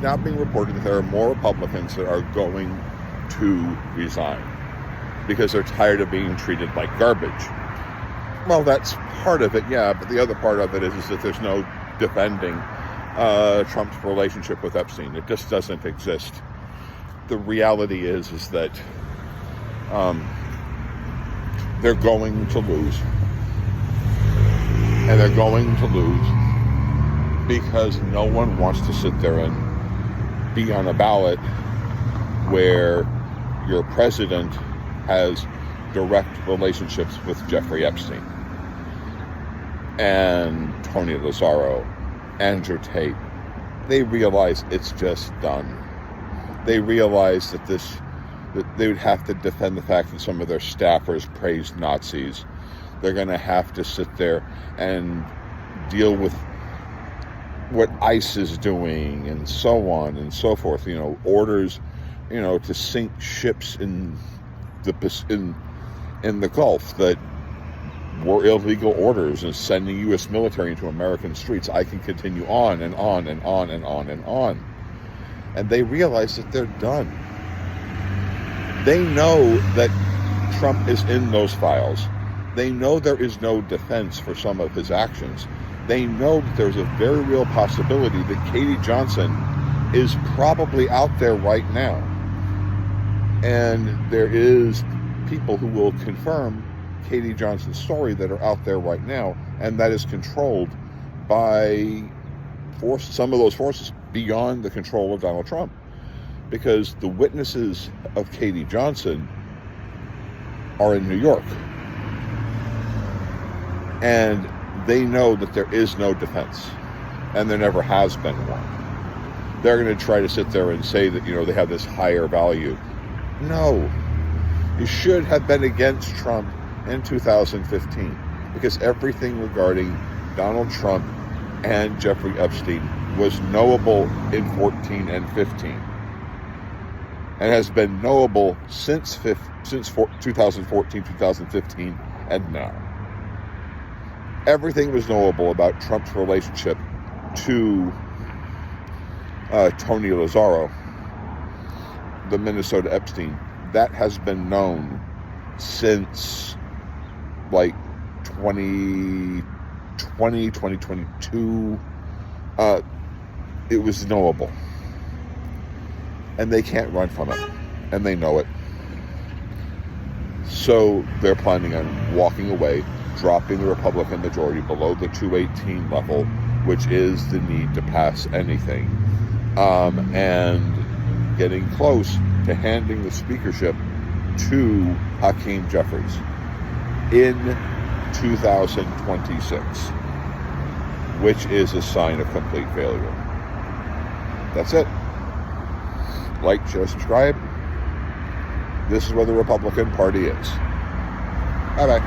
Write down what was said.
now being reported that there are more Republicans that are going to resign because they're tired of being treated like garbage. Well, that's part of it, yeah, but the other part of it is that there's no defending Trump's relationship with Epstein. It just doesn't exist. The reality is that they're going to lose. And they're going to lose because no one wants to sit there and be on a ballot where your president has direct relationships with Jeffrey Epstein and Tony Lazzaro, Andrew Tate. They realize it's just done. They realize that they would have to defend the fact that some of their staffers praised Nazis. They're going to have to sit there and deal with what ICE is doing and so on and so forth. Orders, to sink ships in the Gulf that were illegal orders and sending U.S. military into American streets. I can continue on and on and on and on and on. And they realize that they're done. They know that Trump is in those files. They know there is no defense for some of his actions. They know that there's a very real possibility that Katie Johnson is probably out there right now. And there is people who will confirm Katie Johnson's story that are out there right now, and that is controlled by some of those forces beyond the control of Donald Trump. Because the witnesses of Katie Johnson are in New York. And they know that there is no defense. And there never has been one. They're going to try to sit there and say that, they have this higher value. No. You should have been against Trump in 2015. Because everything regarding Donald Trump and Jeffrey Epstein was knowable in 14 and 15. And has been knowable since 2014, 2015, and now. Everything was knowable about Trump's relationship to Tony Lazzaro, the Minnesota Epstein. That has been known since 2020, 2022. It was knowable. And they can't run from it. And they know it. So they're planning on walking away, dropping the Republican majority below the 218 level, which is the need to pass anything, and getting close to handing the speakership to Hakeem Jeffries in 2026, which is a sign of complete failure. That's it. Like, share, subscribe. This is where the Republican Party is. Bye-bye.